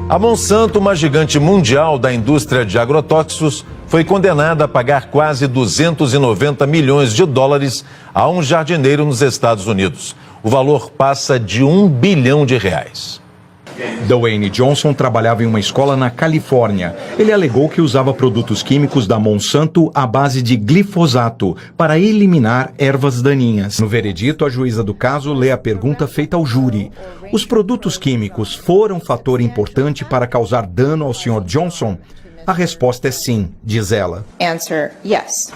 A Monsanto, uma gigante mundial da indústria de agrotóxicos, foi condenada a pagar quase 290 milhões de dólares a um jardineiro nos Estados Unidos. O valor passa de R$1 bilhão. Dwayne Johnson trabalhava em uma escola na Califórnia. Ele alegou que usava produtos químicos da Monsanto à base de glifosato para eliminar ervas daninhas. No veredito, a juíza do caso lê a pergunta feita ao júri. Os produtos químicos foram fator importante para causar dano ao Sr. Johnson? A resposta é sim, diz ela. Answer, yes.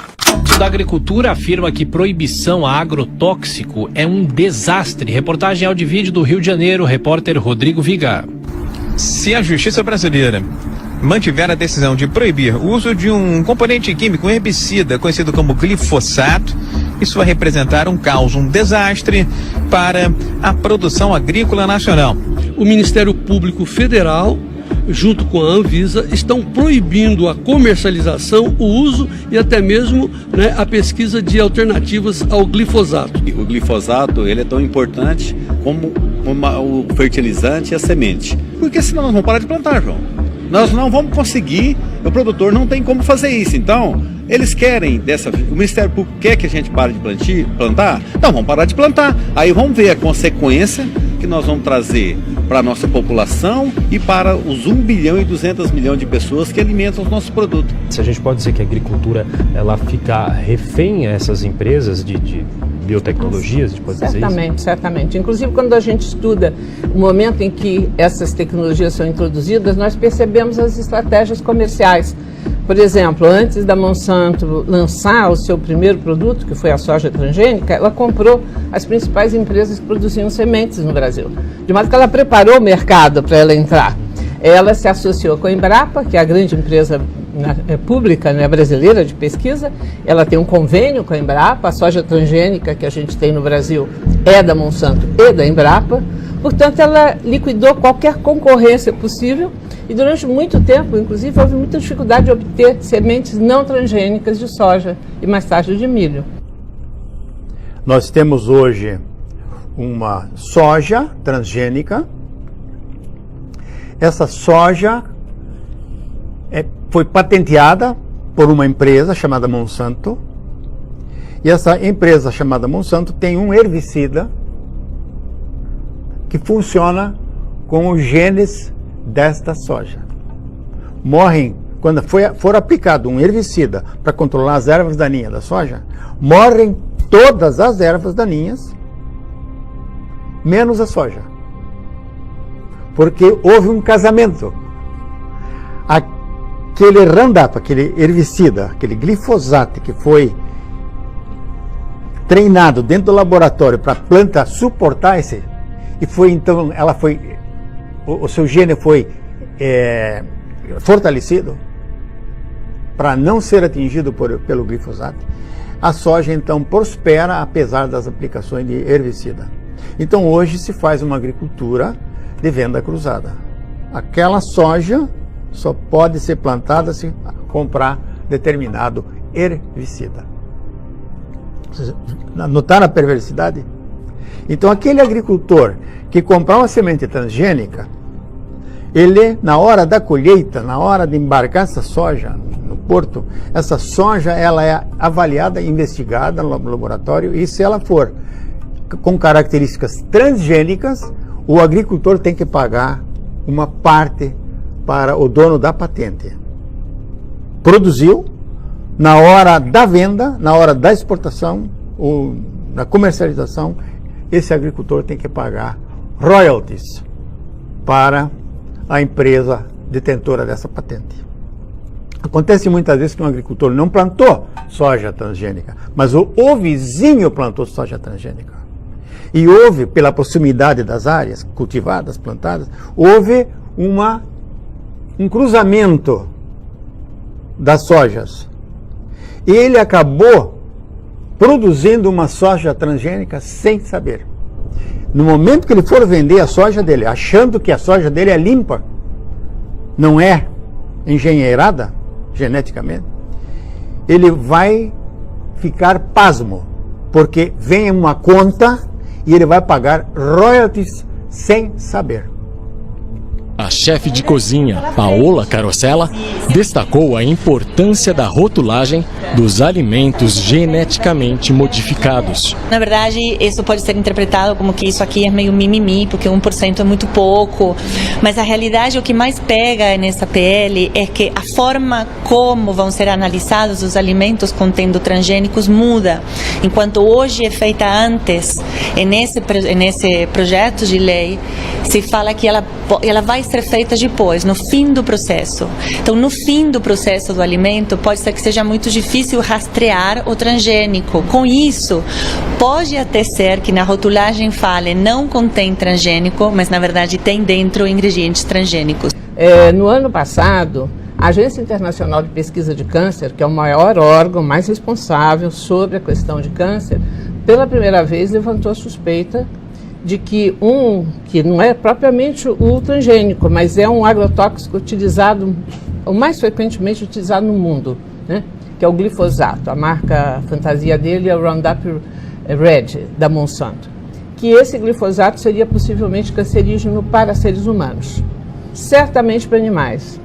O da Agricultura afirma que proibição a agrotóxico é um desastre. Reportagem áudio e vídeo do Rio de Janeiro, repórter Rodrigo Viga. Se a justiça brasileira mantiver a decisão de proibir o uso de um componente químico, um herbicida conhecido como glifosato, isso vai representar um caos, um desastre para a produção agrícola nacional. O Ministério Público Federal, junto com a Anvisa, estão proibindo a comercialização, o uso e até mesmo a pesquisa de alternativas ao glifosato. O glifosato ele é tão importante como o fertilizante e a semente. Porque senão nós vamos parar de plantar, João. Nós não vamos conseguir, o produtor não tem como fazer isso. Então, eles querem, o Ministério Público quer que a gente pare de plantar? Então, vamos parar de plantar. Aí vamos ver a consequência que nós vamos trazer para a nossa população e para os 1 bilhão e 200 milhões de pessoas que alimentam os nossos produtos. Se a gente pode dizer que a agricultura ela fica refém a essas empresas de biotecnologias, a gente pode dizer isso? Certamente. Inclusive, quando a gente estuda o momento em que essas tecnologias são introduzidas, nós percebemos as estratégias comerciais. Por exemplo, antes da Monsanto lançar o seu primeiro produto, que foi a soja transgênica, ela comprou as principais empresas que produziam sementes no Brasil. De modo que ela preparou o mercado para ela entrar. Ela se associou com a Embrapa, que é a grande empresa pública brasileira de pesquisa. Ela tem um convênio com a Embrapa. A soja transgênica que a gente tem no Brasil é da Monsanto e da Embrapa. Portanto, ela liquidou qualquer concorrência possível e durante muito tempo, inclusive, houve muita dificuldade de obter sementes não transgênicas de soja e mais tarde de milho. Nós temos hoje uma soja transgênica. Essa soja foi patenteada por uma empresa chamada Monsanto. E essa empresa chamada Monsanto tem um herbicida que funciona com os genes desta soja. Morrem, quando for aplicado um herbicida para controlar as ervas daninhas da soja, morrem todas as ervas daninhas, menos a soja. Porque houve um casamento. Aquele Roundup, aquele herbicida, aquele glifosato que foi treinado dentro do laboratório para a planta suportar esse, e foi então, o seu gene foi fortalecido para não ser atingido pelo glifosato. A soja então prospera apesar das aplicações de herbicida. Então hoje se faz uma agricultura de venda cruzada. Aquela soja só pode ser plantada se comprar determinado herbicida. Notaram a perversidade? Então aquele agricultor que comprar uma semente transgênica, ele, na hora da colheita, na hora de embarcar essa soja no porto, essa soja ela é avaliada, investigada no laboratório, e se ela for com características transgênicas, o agricultor tem que pagar uma parte para o dono da patente. Produziu, na hora da venda, na hora da exportação ou na comercialização, esse agricultor tem que pagar royalties para a empresa detentora dessa patente. Acontece muitas vezes que um agricultor não plantou soja transgênica, mas o vizinho plantou soja transgênica. E houve, pela proximidade das áreas cultivadas, plantadas, houve um cruzamento das sojas. E ele acabou produzindo uma soja transgênica sem saber. No momento que ele for vender a soja dele, achando que a soja dele é limpa, não é engenheirada geneticamente, ele vai ficar pasmo, porque vem uma conta e ele vai pagar royalties sem saber. A chefe de cozinha, Paola Carosella, destacou a importância da rotulagem dos alimentos geneticamente modificados. Na verdade, isso pode ser interpretado como que isso aqui é meio mimimi, porque 1% é muito pouco, mas a realidade, o que mais pega nessa PL é que a forma como vão ser analisados os alimentos contendo transgênicos muda. Enquanto hoje é feita antes, nesse projeto de lei, se fala que ela vai ser feita depois, no fim do processo. Então, no fim do processo do alimento, pode ser que seja muito difícil rastrear o transgênico. Com isso, pode até ser que na rotulagem fale não contém transgênico, mas na verdade tem dentro ingredientes transgênicos. No ano passado, a Agência Internacional de Pesquisa de Câncer, que é o maior órgão mais responsável sobre a questão de câncer, pela primeira vez levantou a suspeita de que que não é propriamente o transgênico, mas é um agrotóxico utilizado, o mais frequentemente utilizado no mundo, né? Que é o glifosato. A marca fantasia dele é o Roundup Red, da Monsanto. Que esse glifosato seria possivelmente cancerígeno para seres humanos, certamente para animais.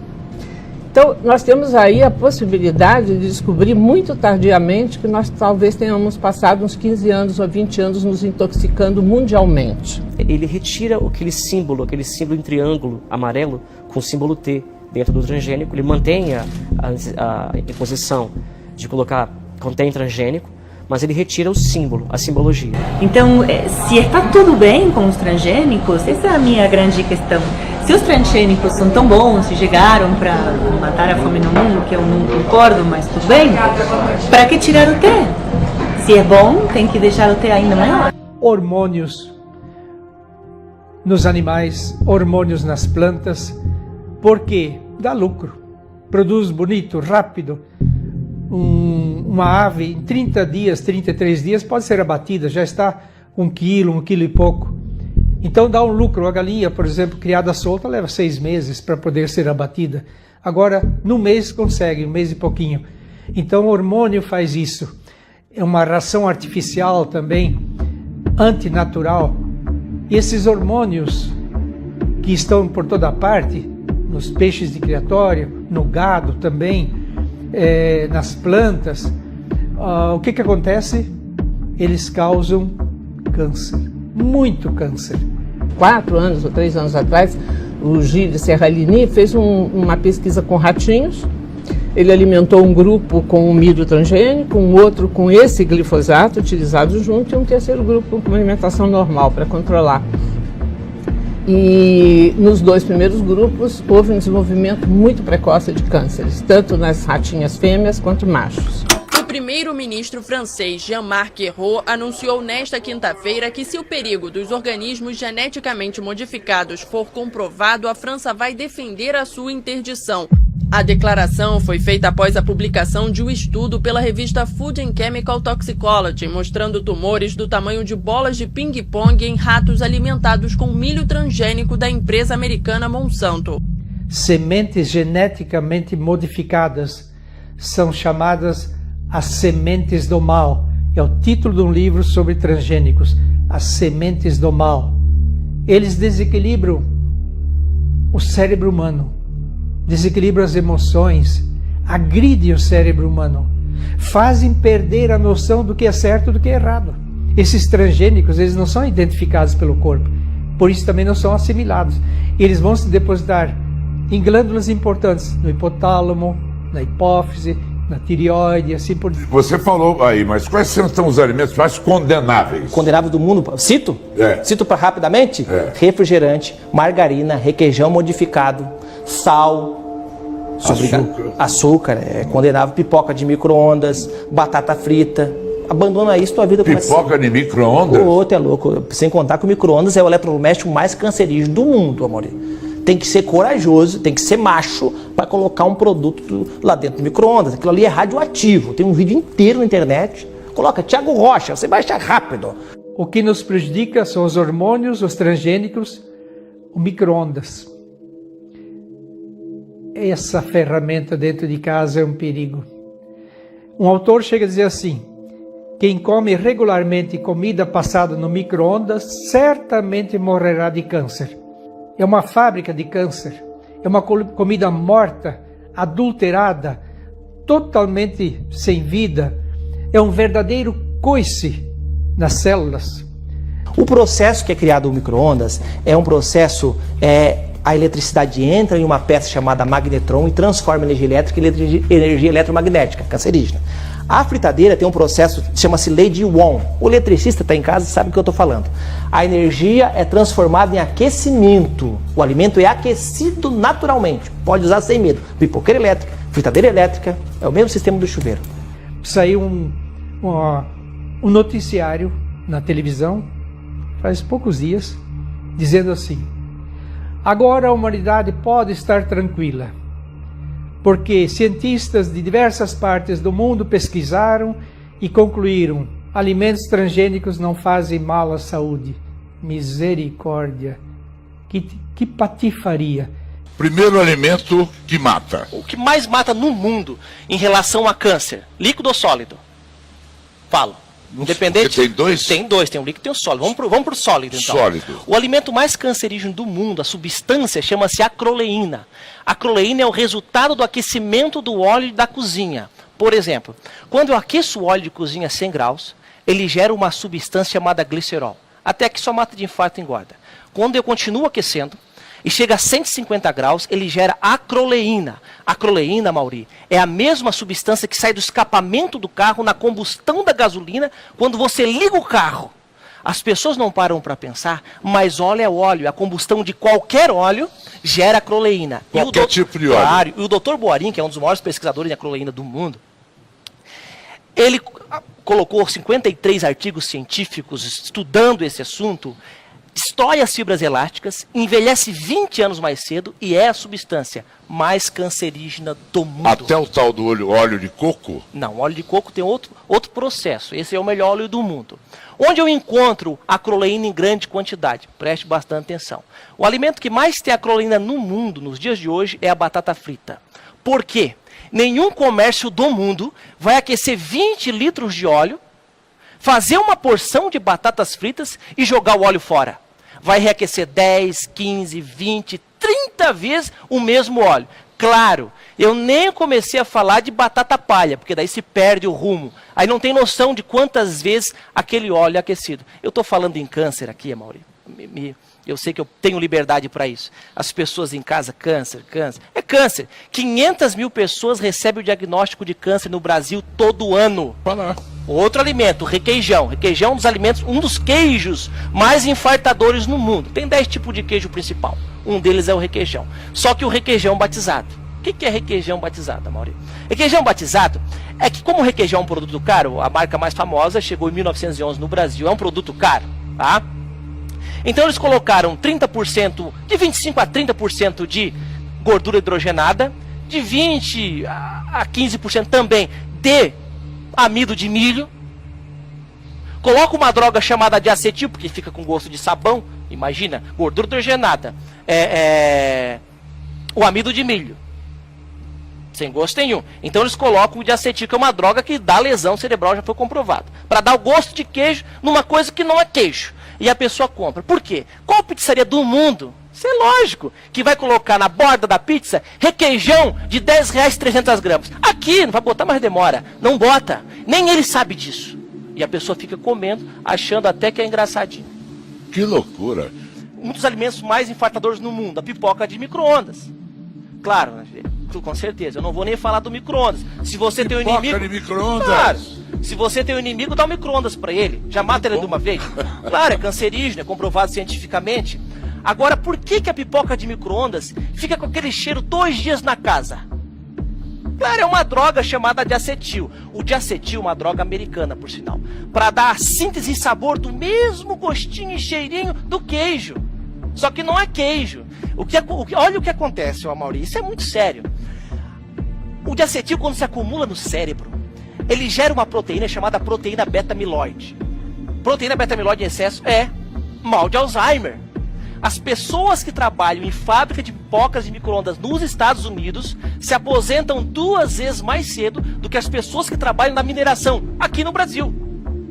Então, nós temos aí a possibilidade de descobrir muito tardiamente que nós talvez tenhamos passado uns 15 anos ou 20 anos nos intoxicando mundialmente. Ele retira aquele símbolo em triângulo amarelo com o símbolo T dentro do transgênico. Ele mantém a imposição de colocar contém transgênico, mas ele retira o símbolo, a simbologia. Então, se está tudo bem com os transgênicos, essa é a minha grande questão. Se os transgênicos são tão bons, se chegaram para matar a fome no mundo, que eu não concordo, mas tudo bem, para que tirar o T? Se é bom, tem que deixar o T ainda maior. Hormônios nos animais, hormônios nas plantas, porque dá lucro, produz bonito, rápido. Uma ave em 30 dias, 33 dias pode ser abatida, já está 1 quilo e pouco. Então dá um lucro. A galinha, por exemplo, criada solta, leva 6 meses para poder ser abatida. Agora, no mês consegue, 1 mês e pouquinho. Então o hormônio faz isso. É uma ração artificial também, antinatural. E esses hormônios que estão por toda parte, nos peixes de criatório, no gado também, nas plantas, o que acontece? Eles causam câncer, muito câncer. 4 anos ou 3 anos atrás, o Gilles Serralini fez uma pesquisa com ratinhos. Ele alimentou um grupo com o milho transgênico, um outro com esse glifosato utilizado junto e um terceiro grupo com uma alimentação normal para controlar. E nos 2 primeiros grupos houve um desenvolvimento muito precoce de cânceres, tanto nas ratinhas fêmeas quanto machos. O primeiro-ministro francês Jean-Marc Ayrault anunciou nesta quinta-feira que, se o perigo dos organismos geneticamente modificados for comprovado, a França vai defender a sua interdição. A declaração foi feita após a publicação de um estudo pela revista Food and Chemical Toxicology, mostrando tumores do tamanho de bolas de ping-pong em ratos alimentados com milho transgênico da empresa americana Monsanto. Sementes geneticamente modificadas são chamadas as sementes do mal. É o título de um livro sobre transgênicos, As Sementes do Mal. Eles desequilibram o cérebro humano, desequilibram as emoções, agridem o cérebro humano, fazem perder a noção do que é certo e do que é errado. Esses transgênicos, eles não são identificados pelo corpo, por isso também não são assimilados. Eles vão se depositar em glândulas importantes, no hipotálamo, na hipófise, na tireoide, assim por diante. Você falou aí, mas quais são os alimentos mais condenáveis? Condenável do mundo? Cito? Cito para rapidamente? Refrigerante, margarina, requeijão modificado, sal, açúcar, é condenável, pipoca de micro-ondas, batata frita. Abandona isso, tua vida começa. Pipoca de micro-ondas? O outro é louco. Sem contar que o micro-ondas é o eletrodoméstico mais cancerígeno do mundo, amor. Tem que ser corajoso, tem que ser macho para colocar um produto lá dentro do micro-ondas. Aquilo ali é radioativo. Tem um vídeo inteiro na internet. Coloca Thiago Rocha, você vai achar rápido. O que nos prejudica são os hormônios, os transgênicos, o micro-ondas. Essa ferramenta dentro de casa é um perigo. Um autor chega a dizer assim: quem come regularmente comida passada no micro-ondas certamente morrerá de câncer. é uma fábrica de câncer, é uma comida morta, adulterada, totalmente sem vida, é um verdadeiro coice nas células. O processo que é criado no micro-ondas é um processo, a eletricidade entra em uma peça chamada magnetron e transforma energia elétrica em energia eletromagnética, cancerígena. A fritadeira tem um processo que chama-se lei de Ohm. O eletricista está em casa e sabe o que eu estou falando. A energia é transformada em aquecimento. O alimento é aquecido naturalmente. Pode usar sem medo. Pipoqueira elétrica, fritadeira elétrica, é o mesmo sistema do chuveiro. Saiu um noticiário na televisão, faz poucos dias, dizendo assim: agora a humanidade pode estar tranquila, porque cientistas de diversas partes do mundo pesquisaram e concluíram: alimentos transgênicos não fazem mal à saúde. Misericórdia! Que patifaria! Primeiro alimento que mata. O que mais mata no mundo em relação a câncer? Líquido ou sólido? Falo. Independente. Tem dois? Tem dois, tem um líquido e tem um sólido. Vamos pro sólido, então. Sólido. O alimento mais cancerígeno do mundo, a substância, chama-se acroleína. A acroleína é o resultado do aquecimento do óleo da cozinha. Por exemplo, quando eu aqueço o óleo de cozinha a 100 graus, ele gera uma substância chamada glicerol. Até que só mata de infarto e engorda. Quando eu continuo aquecendo, e chega a 150 graus, ele gera acroleína. A acroleína, Mauri, é a mesma substância que sai do escapamento do carro na combustão da gasolina quando você liga o carro. As pessoas não param para pensar, mas óleo é óleo. A combustão de qualquer óleo gera acroleína. Qualquer tipo de óleo. Claro, e o Dr. Boarin, que é um dos maiores pesquisadores de acroleína do mundo, ele colocou 53 artigos científicos estudando esse assunto, destrói as fibras elásticas, envelhece 20 anos mais cedo e é a substância mais cancerígena do mundo. Até o tal do óleo de coco? Não, óleo de coco tem outro processo. Esse é o melhor óleo do mundo. Onde eu encontro acroleína em grande quantidade? Preste bastante atenção. O alimento que mais tem acroleína no mundo, nos dias de hoje, é a batata frita. Por quê? Nenhum comércio do mundo vai aquecer 20 litros de óleo, fazer uma porção de batatas fritas e jogar o óleo fora. Vai reaquecer 10, 15, 20, 30 vezes o mesmo óleo. Claro, eu nem comecei a falar de batata palha, porque daí se perde o rumo. Aí não tem noção de quantas vezes aquele óleo é aquecido. Eu estou falando em câncer aqui, Amaury. Eu sei que eu tenho liberdade para isso. As pessoas em casa, câncer. É câncer. 500 mil pessoas recebem o diagnóstico de câncer no Brasil todo ano. Outro alimento, requeijão. Requeijão é um dos alimentos, um dos queijos mais infartadores no mundo. Tem 10 tipos de queijo principal. Um deles é o requeijão. Só que o requeijão batizado. O que é requeijão batizado, Amaury? Requeijão batizado é que, como o requeijão é um produto caro, a marca mais famosa chegou em 1911 no Brasil, é um produto caro, tá? Então eles colocaram 30%, de 25% a 30% de gordura hidrogenada, de 20% a 15% também de amido de milho. Coloca uma droga chamada de acetil, porque fica com gosto de sabão. Imagina, gordura hidrogenada, o amido de milho, sem gosto nenhum. Então eles colocam o de acetil, que é uma droga que dá lesão cerebral, já foi comprovado, para dar o gosto de queijo numa coisa que não é queijo. E a pessoa compra. Por quê? Qual pizzaria do mundo, isso é lógico, que vai colocar na borda da pizza requeijão de R$10, 300 gramas? Aqui, não vai botar, mas demora. Não bota. Nem ele sabe disso. E a pessoa fica comendo, achando até que é engraçadinho. Que loucura. Um dos alimentos mais infartadores no mundo, a pipoca de micro-ondas. Claro, com certeza. Eu não vou nem falar do micro-ondas. Se você tem um inimigo... de micro-ondas. Claro. Se você tem um inimigo, dá um micro-ondas para ele. Já mata ele de uma vez. Claro, é cancerígeno, é comprovado cientificamente. Agora, por que a pipoca de micro-ondas fica com aquele cheiro 2 dias na casa? Claro, é uma droga chamada de acetil. O diacetil é uma droga americana, por sinal. Para dar a síntese e sabor do mesmo gostinho e cheirinho do queijo. Só que não é queijo. Olha o que acontece, Amaury. Isso é muito sério. O diacetil, quando se acumula no cérebro, ele gera uma proteína chamada proteína beta-amiloide. Proteína beta-amiloide em excesso é mal de Alzheimer. As pessoas que trabalham em fábrica de pipocas e micro-ondas nos Estados Unidos se aposentam 2 vezes mais cedo do que as pessoas que trabalham na mineração aqui no Brasil.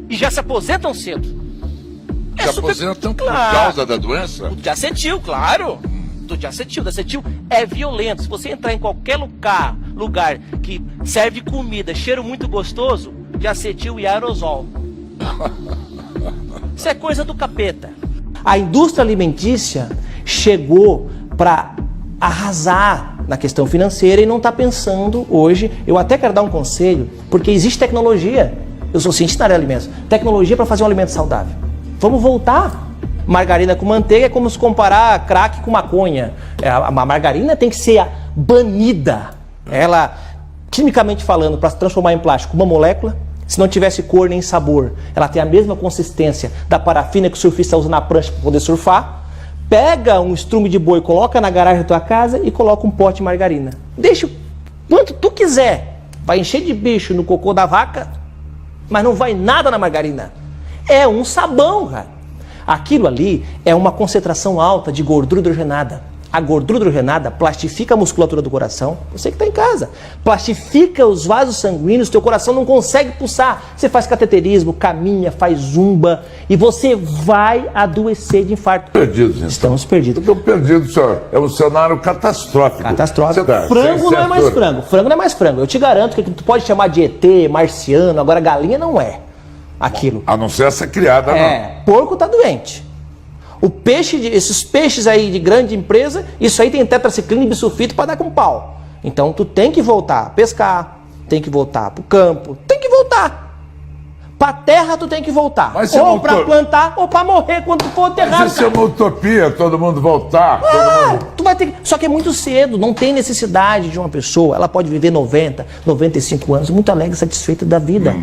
E já se aposentam cedo. Se aposentam por causa da doença? O diacetil, claro. de acetil. O acetil é violento. Se você entrar em qualquer lugar que serve comida, cheiro muito gostoso, de acetil e aerosol. Isso é coisa do capeta. A indústria alimentícia chegou para arrasar na questão financeira e não está pensando hoje. Eu até quero dar um conselho, porque existe tecnologia. Eu sou cientista na área de alimentos. Tecnologia para fazer um alimento saudável. Vamos voltar. Margarina com manteiga é como se comparar crack com maconha. A margarina tem que ser banida. Ela, quimicamente falando, para se transformar em plástico, uma molécula, se não tivesse cor nem sabor, ela tem a mesma consistência da parafina que o surfista usa na prancha para poder surfar. Pega um estrume de boi, coloca na garagem da tua casa e coloca um pote de margarina. Deixa quanto tu quiser. Vai encher de bicho no cocô da vaca, mas não vai nada na margarina. É um sabão, cara. Aquilo ali é uma concentração alta de gordura hidrogenada. A gordura hidrogenada plastifica a musculatura do coração, você que está em casa. Plastifica os vasos sanguíneos, teu coração não consegue pulsar. Você faz cateterismo, caminha, faz zumba e você vai adoecer de infarto. Perdidos, então. Estamos perdidos. Estou perdido, senhor. É um cenário catastrófico. Catastrófico. Tá, frango não é mais frango. Frango não é mais frango. Eu te garanto que tu pode chamar de ET, marciano, agora galinha não é aquilo. A não ser essa criada, não. Porco tá doente. O peixe, esses peixes aí de grande empresa, isso aí tem tetraciclina e bisulfito para dar com pau. Então tu tem que voltar a pescar, tem que voltar pro campo, tem que voltar. Pra terra tu tem que voltar. Mas ou pra plantar ou pra morrer quando tu for enterrado. Mas isso é uma utopia, todo mundo voltar. Tu vai ter... Só que é muito cedo, não tem necessidade de uma pessoa. Ela pode viver 90, 95 anos, muito alegre, satisfeita da vida.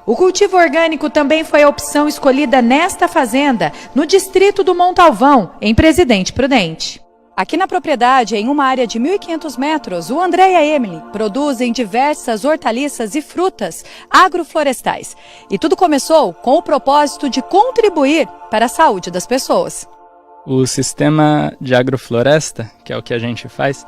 O cultivo orgânico também foi a opção escolhida nesta fazenda, no distrito do Montalvão, em Presidente Prudente. Aqui na propriedade, em uma área de 1.500 metros, o André e a Emily produzem diversas hortaliças e frutas agroflorestais. E tudo começou com o propósito de contribuir para a saúde das pessoas. O sistema de agrofloresta, que é o que a gente faz,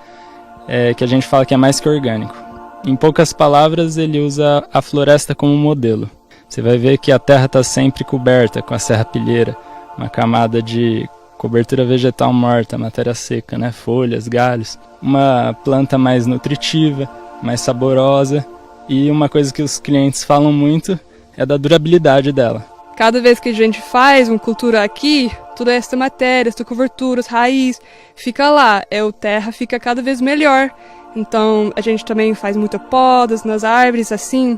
que a gente fala que é mais que orgânico. Em poucas palavras, ele usa a floresta como modelo. Você vai ver que a terra está sempre coberta com a serrapilheira, uma camada de cobertura vegetal morta, matéria seca, né? Folhas, galhos. Uma planta mais nutritiva, mais saborosa. E uma coisa que os clientes falam muito é da durabilidade dela. Cada vez que a gente faz uma cultura aqui, toda essa matéria, essa cobertura, raiz, fica lá. A terra fica cada vez melhor. Então, a gente também faz muita podas nas árvores, assim,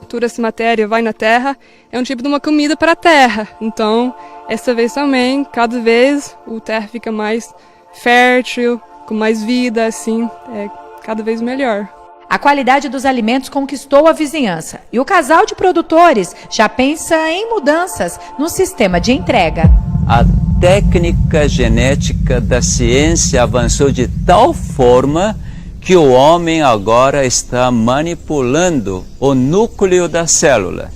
toda essa matéria vai na terra, é um tipo de uma comida para a terra. Então, essa vez também, cada vez, a terra fica mais fértil, com mais vida, assim, é cada vez melhor. A qualidade dos alimentos conquistou a vizinhança e o casal de produtores já pensa em mudanças no sistema de entrega. A técnica genética da ciência avançou de tal forma que o homem agora está manipulando o núcleo da célula.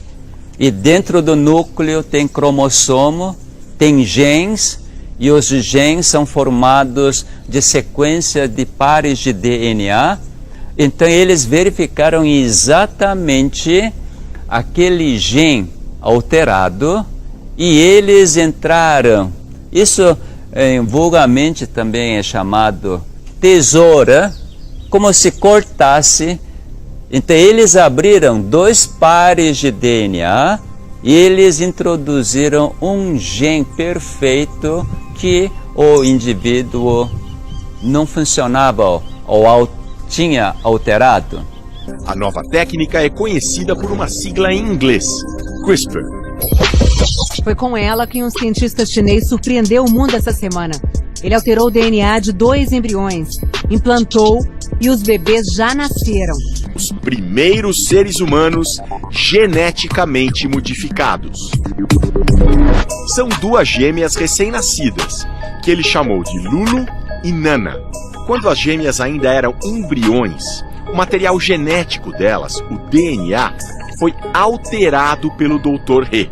E dentro do núcleo tem cromossomo, tem genes, e os genes são formados de sequência de pares de DNA. Então eles verificaram exatamente aquele gene alterado e eles entraram. Isso vulgarmente também é chamado tesoura, como se cortasse. Então eles abriram 2 pares de DNA e eles introduziram um gene perfeito que o indivíduo não funcionava ou tinha alterado. A nova técnica é conhecida por uma sigla em inglês, CRISPR. Foi com ela que um cientista chinês surpreendeu o mundo essa semana. Ele alterou o DNA de 2 embriões, implantou e os bebês já nasceram. Os primeiros seres humanos geneticamente modificados. São 2 gêmeas recém-nascidas, que ele chamou de Lulu e Nana. Quando as gêmeas ainda eram embriões, o material genético delas, o DNA, foi alterado pelo Dr. He.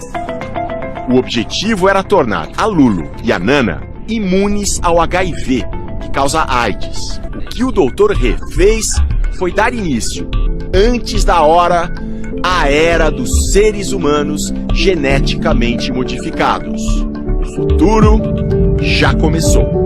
O objetivo era tornar a Lulu e a Nana imunes ao HIV, que causa AIDS. O que o Dr. He fez foi dar início, antes da hora, à era dos seres humanos geneticamente modificados. O futuro já começou.